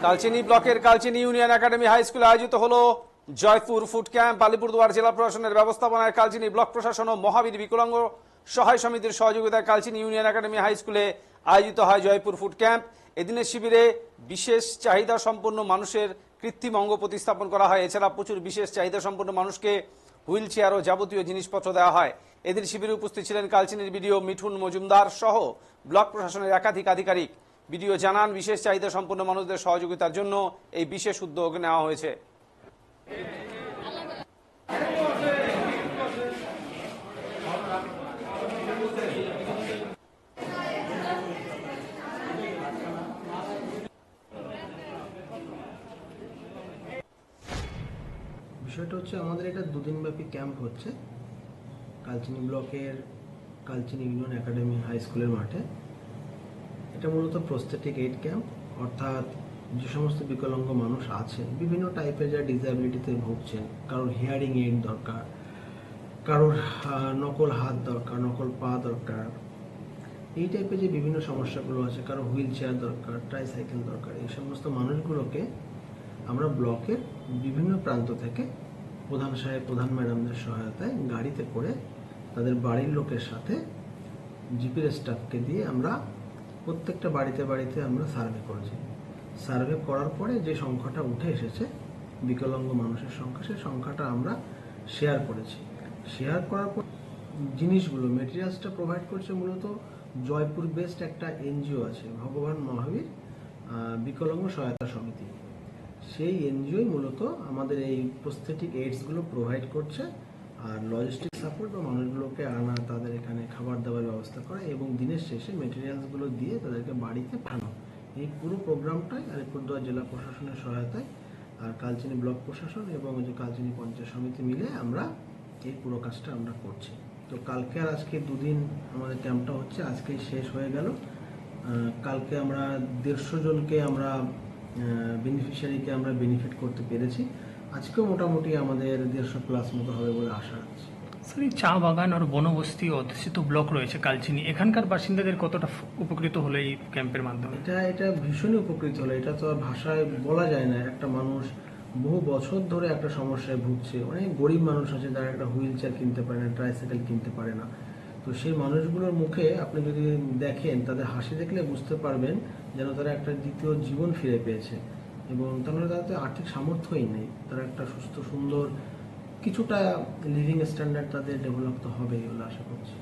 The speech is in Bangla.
কালচিনি ব্লকের কালচিনি ইউনিয়ন একাডেমি হাই স্কুলে আয়োজিত হলো জয়পুর ফুড ক্যাম্প। আলিপুরদুয়ার জেলা প্রশাসনের ব্যবস্থাপনায় কালচিনি ব্লক প্রশাসন ও মহাবীর বিকলাঙ্গ সহায় সমিতির সহযোগিতায় কালচিনি ইউনিয়ন একাডেমি হাই স্কুলে আয়োজিত হয় জয়পুর ফুড ক্যাম্প। এদিনের শিবিরে বিশেষ চাহিদা সম্পন্ন মানুষের কৃত্রিম অঙ্গ প্রতিস্থাপন করা হয়। এছাড়া প্রচুর বিশেষ চাহিদা সম্পন্ন মানুষকে হুইল চেয়ার ও যাবতীয় জিনিসপত্র দেওয়া হয়। এদিন শিবিরে উপস্থিত ছিলেন কালচিনির বিডিও মিঠুন মজুমদার সহ ব্লক প্রশাসনের একাধিক আধিকারিক। বিডিও জানান, বিশেষ চাহিদা সম্পন্ন মানুষদের সহযোগিতার জন্য এই বিশেষ উদ্যোগ নেওয়া হয়েছে। বিষয়টা হচ্ছে আমাদের এটা দুদিনব্যাপী ক্যাম্প হচ্ছে কালচিনি ব্লকের কালচিনি ইউনিয়ন একাডেমি হাই স্কুলের মাঠে। এটা মূলত প্রস্থেটিক এইড ক্যাম্প, অর্থাৎ যে সমস্ত বিকলাঙ্গ মানুষ আছেন, বিভিন্ন টাইপের যারা ডিসএবিলিটিতে ভুগছেন, কারোর হিয়ারিং এইড দরকার, কারোর নকল হাত দরকার, নকল পা দরকার, এই টাইপের যে বিভিন্ন সমস্যাগুলো আছে, কারো হুইল চেয়ার দরকার, ট্রাইসাইকেল দরকার, এই সমস্ত মানুষগুলোকে আমরা ব্লকের বিভিন্ন প্রান্ত থেকে প্রধান সাহেব, প্রধান ম্যাডামদের সহায়তায় গাড়িতে করে তাদের বাড়ির লোকের সাথে জিপির স্টাফকে দিয়ে আমরা প্রত্যেকটা বাড়িতে বাড়িতে আমরা সার্ভে করেছি। সার্ভে করার পরে যে সংখ্যাটা উঠে এসেছে বিকলাঙ্গ মানুষের সংখ্যা, সেই সংখ্যাটা আমরা শেয়ার করেছি। শেয়ার করার পর জিনিসগুলো, মেটেরিয়ালসটা প্রোভাইড করছে মূলত জয়পুর বেস্ট একটা এনজিও আছে, ভগবান মহাবীর বিকলাঙ্গ সহায়তা সমিতি। সেই এনজিওই মূলত আমাদের এই প্রস্থেটিক এইডসগুলো প্রোভাইড করছে, আর লজিস্টিক সাপোর্ট বা মানুষগুলোকে আনা, তাদের এখানে খাবার দাবার ব্যবস্থা করা এবং দিনের শেষে মেটেরিয়ালসগুলো দিয়ে তাদেরকে বাড়িতে পাঠানো। এই পুরো প্রোগ্রামটাই আলিপুরদুয়ার জেলা প্রশাসনের সহায়তায় আর কালচিনি ব্লক প্রশাসন এবং যে কালচিনি পঞ্চায়েত সমিতি মিলে আমরা এই পুরো কাজটা আমরা করছি। তো কালকে আর আজকে দুদিন আমাদের ক্যাম্পটা হচ্ছে, আজকেই শেষ হয়ে গেল। কালকে আমরা 150 জনকে আমরা বেনিফিশিয়ারিকে আমরা বেনিফিট করতে পেরেছি। আজকেও মোটামুটি আমাদের 150 প্লাস মতো হবে বলে আশা আছে। স্যার, এই চা বাগান আর বনবস্তি অধ্যুষিত ব্লক রয়েছে কালচিনি, এখানকার বাসিন্দাদের কতটা উপকৃত হলো এই ক্যাম্পের মাধ্যমে? এটা ভীষণই উপকৃত হলো। এটা তো আর ভাষায় বলা যায় না। একটা মানুষ বহু বছর ধরে একটা সমস্যায় ভুগছে, অনেক গরিব মানুষ আছে যারা একটা হুইল চেয়ার কিনতে পারে না, ট্রাইসাইকেল কিনতে পারে না। তো সেই মানুষগুলোর মুখে আপনি যদি দেখেন, তাদের হাসি দেখলে বুঝতে পারবেন যেন তারা একটা দ্বিতীয় জীবন ফিরে পেয়েছে এবং তাহলে তাদের আর্থিক সামর্থ্যই নেই। তারা একটা সুস্থ সুন্দর কিছুটা লিভিং স্ট্যান্ডার্ড তাদের ডেভেলপ তো হবেই বলে আশা করছি।